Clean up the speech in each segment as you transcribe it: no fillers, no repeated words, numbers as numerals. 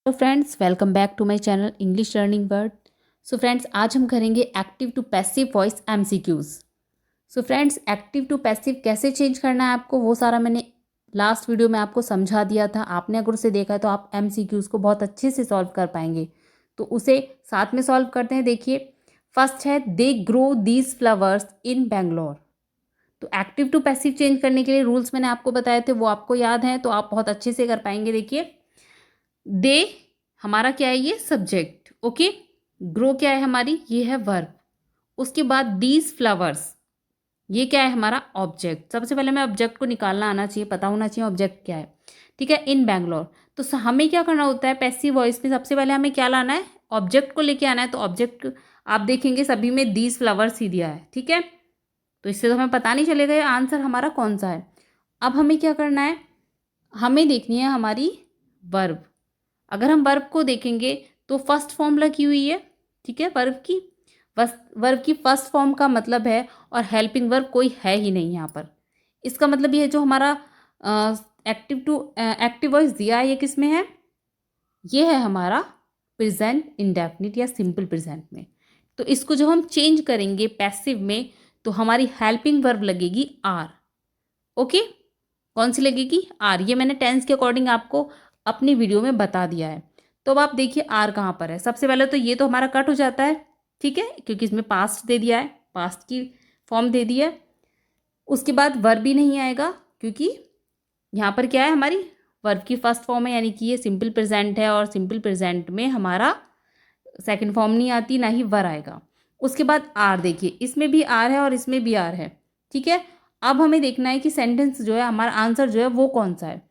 तो friends, welcome back to my channel English learning word. So friends, आज हम करेंगे active to passive voice MCQs. So friends, active to passive कैसे change करना है आपको, वो सारा मैंने लास्ट वीडियो में आपको समझा दिया था। आपने अगर उसे देखा है तो आप एमसीक्यूज को बहुत अच्छे से सॉल्व कर पाएंगे। तो उसे साथ में सॉल्व करते हैं। देखिए, फर्स्ट है they grow these flowers in Bangalore. तो एक्टिव टू पैसिव चेंज करने के लिए रूल्स मैंने आपको बताए थे, वो आपको याद हैं तो आप बहुत अच्छे से कर पाएंगे। देखिए, दे हमारा क्या है, ये सब्जेक्ट। ओके, ग्रो क्या है हमारी, ये है वर्ब। उसके बाद दीज फ्लावर्स, ये क्या है हमारा ऑब्जेक्ट। सबसे पहले मैं ऑब्जेक्ट को निकालना आना चाहिए, पता होना चाहिए ऑब्जेक्ट क्या है। ठीक है, इन बैंगलोर। तो हमें क्या करना होता है पैसिव वॉइस में, सबसे पहले हमें क्या लाना है, ऑब्जेक्ट को लेके आना है। तो ऑब्जेक्ट आप देखेंगे सभी में दीज फ्लावर्स ही दिया है। ठीक है, तो इससे तो हमें पता नहीं चलेगा ये आंसर हमारा कौन सा है। अब हमें क्या करना है, हमें देखनी है हमारी वर्ब। अगर हम वर्ब को देखेंगे तो फर्स्ट फॉर्म लगी हुई है। ठीक है, वर्ब की फर्स्ट फॉर्म का मतलब है, और हेल्पिंग वर्ब कोई है ही नहीं यहाँ पर। इसका मतलब ये है जो हमारा एक्टिव वॉइस दिया है, ये किस में है, ये है हमारा प्रेजेंट इंडेफिनिट या सिंपल प्रेजेंट में। तो इसको जब हम चेंज करेंगे पैसिव में तो हमारी हेल्पिंग वर्ब लगेगी आर। ओके, कौन सी लगेगी, आर। ये मैंने टेंस के अकॉर्डिंग आपको अपनी वीडियो में बता दिया है। तो अब आप देखिए आर कहाँ पर है। सबसे पहले तो ये तो हमारा कट हो जाता है, ठीक है, क्योंकि इसमें पास्ट दे दिया है, पास्ट की फॉर्म दे दी है। उसके बाद वर्ब भी नहीं आएगा, क्योंकि यहाँ पर क्या है, हमारी वर्ब की फर्स्ट फॉर्म है, यानी कि ये सिंपल प्रेजेंट है, और सिंपल प्रेजेंट में हमारा सेकंड फॉर्म नहीं आती, ना ही वर आएगा। उसके बाद आर, देखिए इसमें भी आर है और इसमें भी आर है। ठीक है, अब हमें देखना है कि सेंटेंस जो है, हमारा आंसर जो है वो कौन सा है,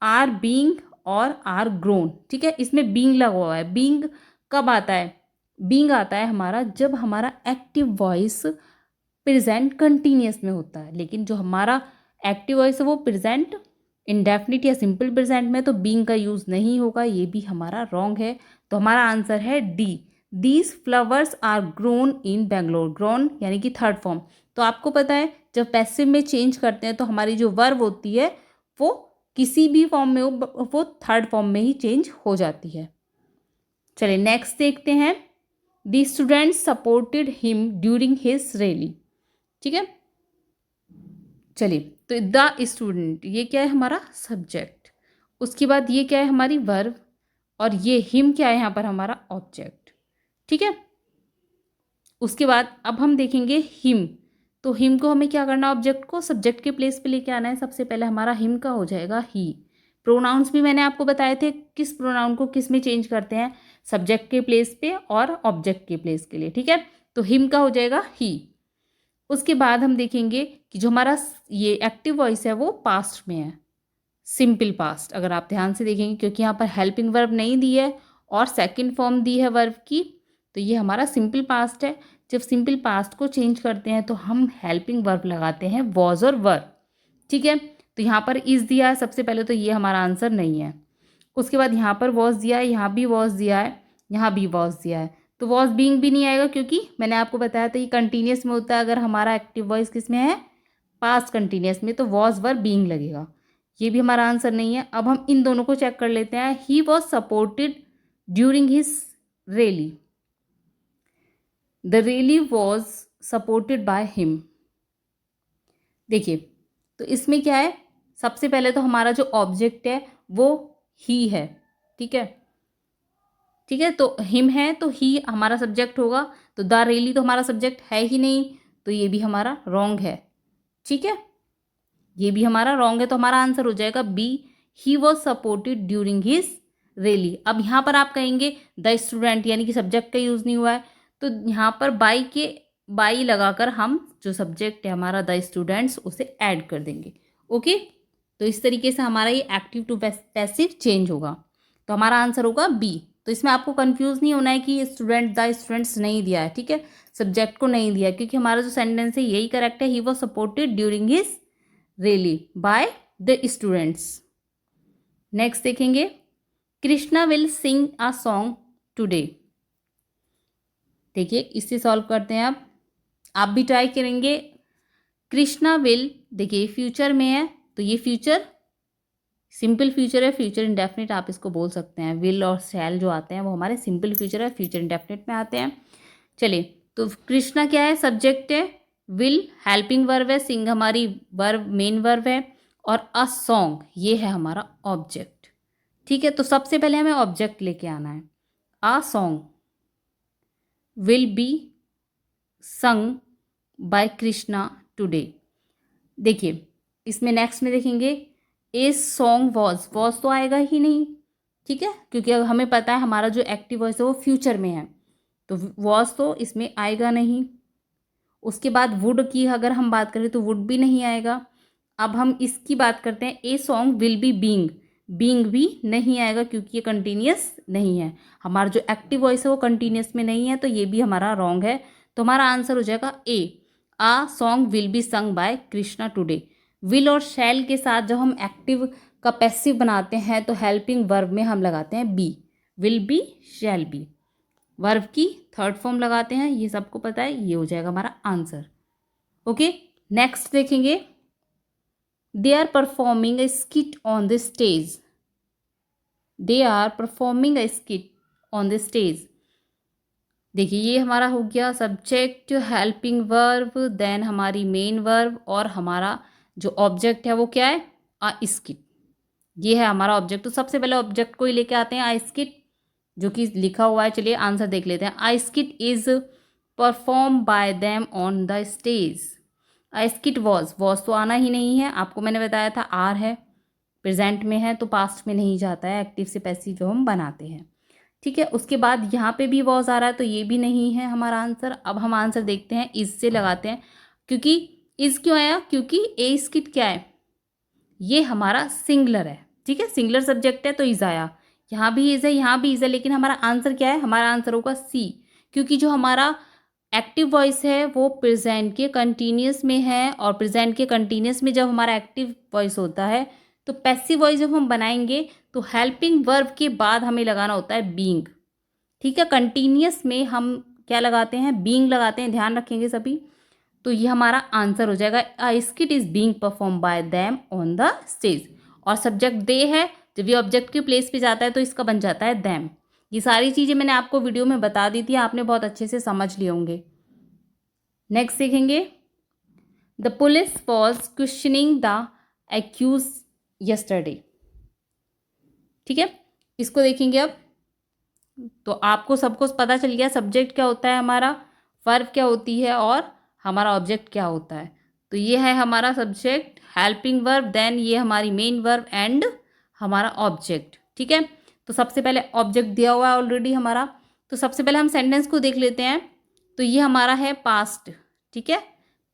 आर बीइंग और आर ग्रोन। ठीक है, इसमें बीइंग लगा हुआ है। बीइंग कब आता है, बीइंग आता है हमारा जब हमारा एक्टिव वॉइस प्रेजेंट कंटिन्यूस में होता है। लेकिन जो हमारा एक्टिव वॉइस है वो प्रेजेंट इंडेफिनिट या सिंपल प्रेजेंट में, तो बीइंग का यूज़ नहीं होगा। ये भी हमारा रॉन्ग है। तो हमारा आंसर है D, these flowers are grown in Bangalore. Grown यानी कि थर्ड फॉर्म। तो आपको पता है जब पैसिव में चेंज करते हैं तो हमारी जो वर्ब होती है वो किसी भी फॉर्म में हो, वो थर्ड फॉर्म में ही चेंज हो जाती है। चलिए नेक्स्ट देखते हैं, the students supported him during his rally. ठीक है, चलिए, तो द स्टूडेंट ये क्या है, हमारा सब्जेक्ट। उसके बाद ये क्या है, हमारी वर्ब, और ये हिम क्या है यहाँ पर, हमारा ऑब्जेक्ट। ठीक है, उसके बाद अब हम देखेंगे हिम। तो हिम को हमें क्या करना, ऑब्जेक्ट को सब्जेक्ट के प्लेस पे लेके आना है। सबसे पहले हमारा हिम का हो जाएगा ही। प्रोनाउंस भी मैंने आपको बताए थे, किस प्रोनाउन को किस में चेंज करते हैं, सब्जेक्ट के प्लेस पे और ऑब्जेक्ट के प्लेस के लिए। ठीक है, तो हिम का हो जाएगा ही। उसके बाद हम देखेंगे कि जो हमारा ये एक्टिव वॉइस है वो पास्ट में है, सिंपल पास्ट। अगर आप ध्यान से देखेंगे, क्योंकि यहाँ पर हेल्पिंग वर्ब नहीं दी है और सेकंड फॉर्म दी है वर्ब की, तो ये हमारा सिंपल पास्ट है। जब सिंपल पास्ट को चेंज करते हैं तो हम हेल्पिंग वर्ब लगाते हैं, वॉज और वर। ठीक है, तो यहाँ पर इज दिया है सबसे पहले, तो ये हमारा आंसर नहीं है। उसके बाद यहाँ पर वॉज दिया है, यहाँ भी वॉज दिया है, यहाँ भी वॉज दिया है, तो वॉज बीइंग भी नहीं आएगा, क्योंकि मैंने आपको बताया था ये कंटिन्यूस में होता है। अगर हमारा एक्टिव वॉइस किस में है, पास्ट कंटिन्यूस में, तो वॉज वर बीइंग लगेगा। ये भी हमारा आंसर नहीं है। अब हम इन दोनों को चेक कर लेते हैं। ही was supported during his rally, the rally was supported by him. देखिए, तो इसमें क्या है, सबसे पहले तो हमारा जो ऑब्जेक्ट है वो ही है। ठीक है, ठीक है, तो हिम है तो ही हमारा सब्जेक्ट होगा। तो द रैली तो हमारा सब्जेक्ट है ही नहीं, तो ये भी हमारा रॉन्ग है। ठीक है, ये भी हमारा रॉन्ग है, तो हमारा आंसर हो जाएगा B, he was supported during his rally. अब यहाँ पर आप कहेंगे द स्टूडेंट, यानी कि सब्जेक्ट का यूज़ नहीं हुआ है, तो यहाँ पर बाई लगाकर हम जो सब्जेक्ट है हमारा द स्टूडेंट्स, उसे ऐड कर देंगे। ओके, तो इस तरीके से हमारा ये एक्टिव टू पैसिव चेंज होगा। तो हमारा आंसर होगा बी। तो इसमें आपको कंफ्यूज नहीं होना है कि स्टूडेंट द स्टूडेंट्स नहीं दिया है। ठीक है, सब्जेक्ट को नहीं दिया, क्योंकि हमारा जो सेंटेंस है यही करेक्ट है, he was supported during his rally by the students. Next देखेंगे, Krishna will sing a song today. देखिए, इससे सॉल्व करते हैं। आप भी ट्राई करेंगे। कृष्णा विल, देखिए फ्यूचर में है, तो ये फ्यूचर सिंपल फ्यूचर है, फ्यूचर इंडेफिनिट आप इसको बोल सकते हैं। विल और शैल जो आते हैं वो हमारे सिंपल फ्यूचर है, फ्यूचर इंडेफिनिट में आते हैं। चलिए, तो कृष्णा क्या है, सब्जेक्ट है। विल हेल्पिंग वर्ब है, सिंग हमारी वर्ब मेन वर्ब है, और अ सॉन्ग ये है हमारा ऑब्जेक्ट। ठीक है, तो सबसे पहले हमें ऑब्जेक्ट लेके आना है। A song will be sung by Krishna today. देखिए, इसमें नेक्स्ट में देखेंगे ए सॉन्ग वॉज तो आएगा ही नहीं, ठीक है, क्योंकि हमें पता है हमारा जो एक्टिव वॉइस है वो फ्यूचर में है, तो वॉज तो इसमें आएगा नहीं। उसके बाद वुड की अगर हम बात करें तो वुड भी नहीं आएगा। अब हम इसकी बात करते हैं, a song will B being भी नहीं आएगा क्योंकि ये कंटिन्यूस नहीं है। हमारा जो एक्टिव वॉइस है वो कंटिन्यूस में नहीं है, तो ये भी हमारा रॉन्ग है। तो हमारा आंसर हो जाएगा A, a song will be sung by Krishna today. Will और शैल के साथ जब हम एक्टिव का पैसिव बनाते हैं तो हेल्पिंग वर्ब में हम लगाते हैं B, will be shall be. Verb की थर्ड फॉर्म लगाते हैं, ये सबको पता है, ये हो जाएगा हमारा आंसर। ओके, नेक्स्ट देखेंगे, they are performing a skit on the stage. They are performing a skit on the stage. देखिए, ये हमारा हो गया सब्जेक्ट, हेल्पिंग वर्ब, देन हमारी मेन वर्ब, और हमारा जो ऑब्जेक्ट है वो क्या है, आ स्किट। ये है हमारा ऑब्जेक्ट। तो सबसे पहले ऑब्जेक्ट को ही लेके आते हैं, आई स्किट, जो कि लिखा हुआ है। चलिए आंसर देख लेते हैं। I skit is perform by them on the stage. I skit was तो आना ही नहीं है, आपको मैंने बताया था आर है, प्रेजेंट में है तो पास्ट में नहीं जाता है, एक्टिव से पैसिव जो हम बनाते हैं। ठीक है, उसके बाद यहाँ पे भी वॉज आ रहा है तो ये भी नहीं है हमारा आंसर। अब हम आंसर देखते हैं, इज से लगाते हैं, क्योंकि इज क्यों आया, क्योंकि ए स्किट क्या है, ये हमारा सिंगुलर है। ठीक है, सिंगुलर सब्जेक्ट है तो इज आया, यहाँ भी इज है, यहाँ भी इज है, लेकिन हमारा आंसर क्या है, हमारा आंसर होगा सी, क्योंकि जो हमारा एक्टिव वॉइस है वो प्रेजेंट के कंटिन्यूस में है, और प्रेजेंट के कंटिन्यूस में जब हमारा एक्टिव वॉइस होता है तो पैसिव वॉइस जब हम बनाएंगे तो हेल्पिंग वर्ब के बाद हमें लगाना होता है बीइंग। ठीक है, कंटिन्यूस में हम क्या लगाते हैं, बीइंग लगाते हैं, ध्यान रखेंगे सभी। तो ये हमारा आंसर हो जाएगा, a skit is being perform by them on the stage. और सब्जेक्ट दे है, जब ये ऑब्जेक्ट के प्लेस पे जाता है तो इसका बन जाता है देम। ये सारी चीज़ें मैंने आपको वीडियो में बता दी थी, आपने बहुत अच्छे से समझ लिए होंगे। नेक्स्ट देखेंगे, the police was questioning the accused yesterday. ठीक है, इसको देखेंगे अब। तो आपको सबको पता चल गया सब्जेक्ट क्या होता है हमारा, वर्ब क्या होती है, और हमारा ऑब्जेक्ट क्या होता है। तो ये है हमारा सब्जेक्ट, हेल्पिंग वर्ब, देन ये हमारी मेन वर्ब एंड हमारा ऑब्जेक्ट। ठीक है, तो सबसे पहले ऑब्जेक्ट दिया हुआ है ऑलरेडी हमारा, तो सबसे पहले हम सेंटेंस को देख लेते हैं। तो ये हमारा है पास्ट, ठीक है,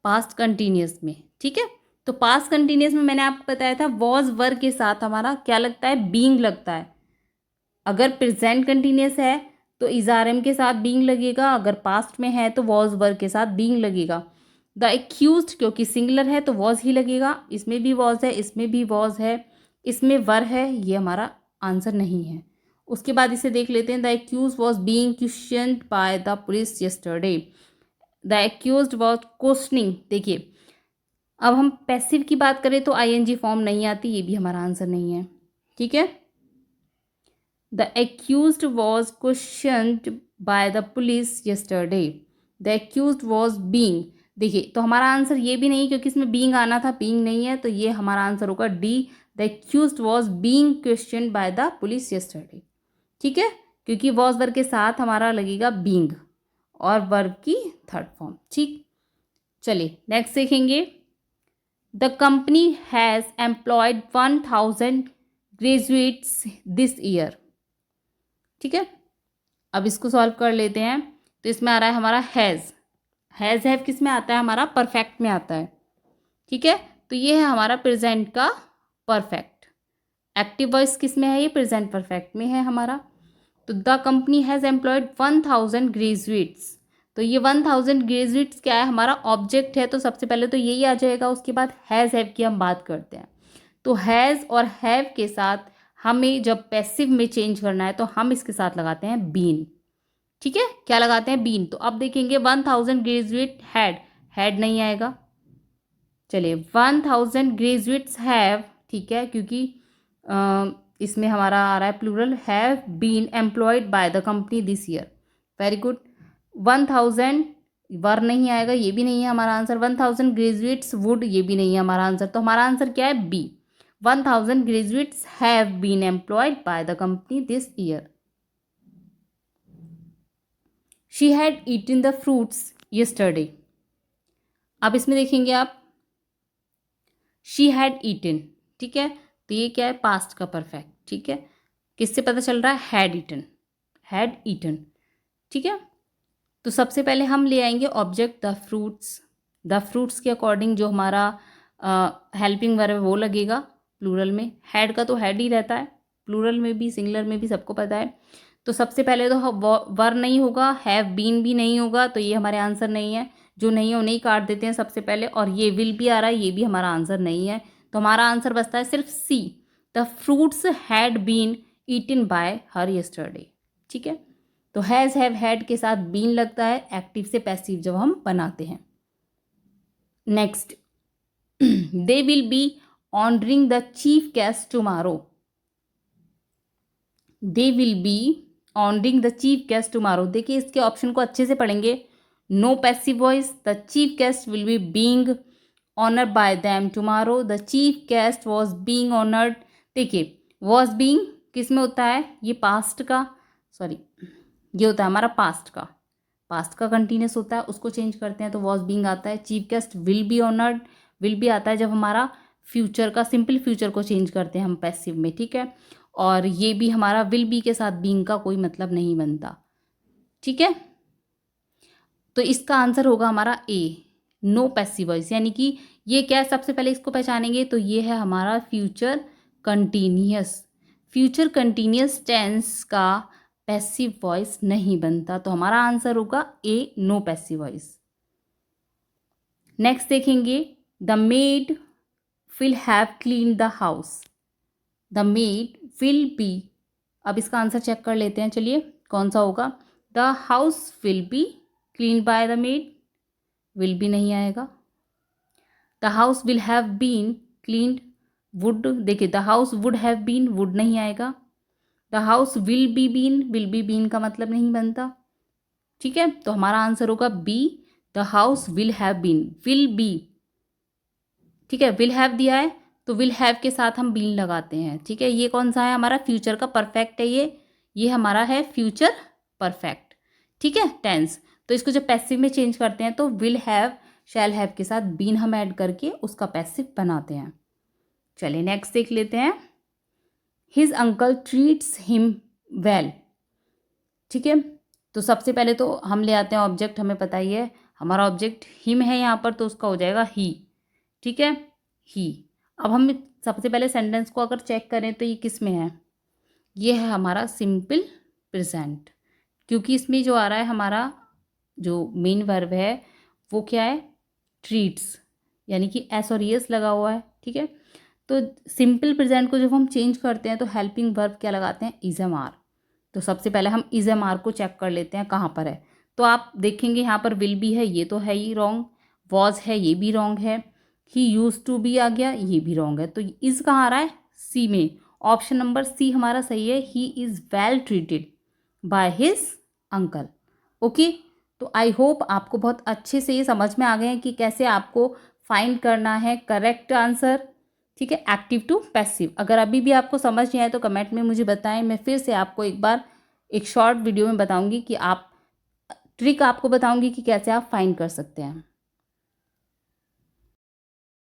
पास्ट कंटिन्यूस में। ठीक है, तो पास्ट कंटिन्यूस में मैंने आपको बताया था वॉज वर्ब के साथ हमारा क्या लगता है, बीइंग लगता है। अगर प्रेजेंट कंटिन्यूस है तो इज आर एम के साथ बीइंग लगेगा, अगर पास्ट में है तो वॉज वर्ब के साथ बीइंग लगेगा। द एक्यूज्ड क्योंकि सिंगुलर है तो वॉज ही लगेगा, इसमें भी वॉज है, इसमें भी वॉज है, इसमें वर है, ये हमारा आंसर नहीं है। उसके बाद इसे देख लेते हैं, the accused was being questioned by the police yesterday. The accused was questioning. देखिए, अब हम पैसिव की बात करें तो आईएनजी फॉर्म नहीं आती, ये भी हमारा आंसर नहीं है। ठीक है, the accused was questioned by the police yesterday. The accused was being. देखिए, तो हमारा आंसर ये भी नहीं, क्योंकि इसमें बीइंग आना था, बीइंग नहीं है, तो ये हमारा आंसर होगा D, the accused was being questioned by the police yesterday. ठीक है, क्योंकि वॉज वर्ब के साथ हमारा लगेगा बीइंग और वर्ब की थर्ड फॉर्म। ठीक, चलिए नेक्स्ट देखेंगे, the company has employed 1000 graduates this year. ठीक है, अब इसको सॉल्व कर लेते हैं। तो इसमें आ रहा है हमारा हैज़ हैव किस में आता है, हमारा परफेक्ट में आता है। ठीक है, तो ये है हमारा प्रेजेंट का परफेक्ट। एक्टिव वॉइस किस में है, ये प्रेजेंट परफेक्ट में है हमारा। तो the company has employed 1000 graduates. तो ये 1000 ग्रेजुएट्स क्या है, हमारा ऑब्जेक्ट है, तो सबसे पहले तो यही आ जाएगा। उसके बाद हैज़ हैव की हम बात करते हैं। तो हैज़ और हैव के साथ हमें जब पैसिव में चेंज करना है तो हम इसके साथ लगाते हैं बीन। ठीक है, क्या लगाते हैं, बीन। तो अब देखेंगे 1000 ग्रेजुएट हैड नहीं आएगा। चलिए 1000 ग्रेजुएट्स हैव, ठीक है, क्योंकि इसमें हमारा आ रहा है plural, have been employed by the company this year. Very good. 1000 were नहीं आएगा, ये भी नहीं है हमारा आंसर। 1000 ग्रेजुएट्स वुड, ये भी नहीं है हमारा आंसर। तो हमारा आंसर क्या है? B, 1000 graduates have been employed by the company this year. She had eaten the fruits yesterday. अब इसमें देखेंगे आप, शी हैड ईटन, ठीक है, तो ये क्या है? पास्ट का परफेक्ट, ठीक है। किससे पता चल रहा है? हैड ईटन, हैड ईटन, ठीक है। तो सबसे पहले हम ले आएंगे object the fruits. The fruits के अकॉर्डिंग जो हमारा हेल्पिंग वर्ब है वो लगेगा प्लूरल में। हैड का तो हैड ही रहता है, प्लूरल में भी सिंगुलर में भी, सबको पता है। तो सबसे पहले तो वर नहीं होगा, हैव बीन भी नहीं होगा, तो ये हमारे आंसर नहीं है। जो नहीं है उन्हें काट देते हैं सबसे पहले। और ये विल भी आ रहा है, ये भी हमारा आंसर नहीं है। तो हमारा आंसर बचता है सिर्फ C, the fruits had been eaten by her yesterday, ठीक है। तो हैज़, हैव, हैड के साथ बीन लगता है एक्टिव से पैसिव जब हम बनाते हैं। Next, they will be honouring the chief guest tomorrow. They will be honouring the chief guest tomorrow. देखिए इसके ऑप्शन को अच्छे से पढ़ेंगे। No passive voice, the chief guest will be being honoured by them tomorrow. The chief guest was being honoured. देखिए was being किस में होता है? ये पास्ट का, सॉरी, ये होता है हमारा पास्ट का कंटिन्यूस होता है, उसको चेंज करते हैं तो वॉज बीइंग आता है। Chief guest will be honoured, will भी आता है जब हमारा फ्यूचर का, सिंपल फ्यूचर को चेंज करते हैं हम पैसिव में, ठीक है। और ये भी हमारा विल बी के साथ बीइंग का कोई मतलब नहीं बनता, ठीक है। तो इसका आंसर होगा हमारा ए, नो पैसिव वॉइस। यानी कि ये क्या है? सबसे पहले इसको पहचानेंगे तो ये है हमारा future continuous. Future continuous tense का पैसिव वॉइस नहीं बनता, तो हमारा आंसर होगा A, no passive voice. Next देखेंगे, the maid will have clean the house. The maid will be, अब इसका आंसर चेक कर लेते हैं, चलिए कौन सा होगा? The house will be clean by the maid, will भी नहीं आएगा। The house will have been cleaned, would, देखिए the house would have been, would नहीं आएगा। The house will be been का मतलब नहीं बनता, ठीक है। तो हमारा आंसर होगा B, the house will have been, will be, ठीक है। विल हैव दिया है तो विल हैव के साथ हम बीन लगाते हैं, ठीक है। ये कौन सा है? हमारा फ्यूचर का परफेक्ट है, ये हमारा है फ्यूचर परफेक्ट, ठीक है, टेंस। तो इसको जब पैसिव में चेंज करते हैं तो विल हैव, शैल हैव के साथ बीन हम ऐड करके उसका पैसिव बनाते हैं। चलिए नेक्स्ट देख लेते हैं, his uncle treats him well, ठीक है। तो सबसे पहले तो हम ले आते हैं ऑब्जेक्ट, हमें पता ही है हमारा ऑब्जेक्ट हिम है यहाँ पर, तो उसका हो जाएगा ही, ठीक है, ही। अब हम सबसे पहले सेंटेंस को अगर चेक करें तो ये किस में है? ये है हमारा सिंपल प्रेजेंट, क्योंकि इसमें जो आ रहा है हमारा जो मेन वर्ब है वो क्या है? ट्रीट्स, यानी कि एस और एस लगा हुआ है, ठीक है। तो सिंपल प्रेजेंट को जब हम चेंज करते हैं तो हेल्पिंग वर्ब क्या लगाते हैं? Is am are. तो सबसे पहले हम इज एम आर को चेक कर लेते हैं कहाँ पर है। तो आप देखेंगे यहाँ पर विल भी है, ये तो है ही रॉन्ग। वॉज है, ये भी रॉन्ग है। ही यूज टू बी आ गया, ये भी रॉन्ग है। तो इज कहाँ आ रहा है? सी में। ऑप्शन नंबर सी हमारा सही है, he is well treated by his uncle. Okay, तो आई होप आपको बहुत अच्छे से ये समझ में आ गए हैं कि कैसे आपको फाइंड करना है करेक्ट आंसर, ठीक है, एक्टिव टू पैसिव। अगर अभी भी आपको समझ नहीं आए तो कमेंट में मुझे बताएं, मैं फिर से आपको एक बार एक शॉर्ट वीडियो में बताऊंगी कि आप ट्रिक आपको बताऊंगी कि कैसे आप फाइंड कर सकते हैं।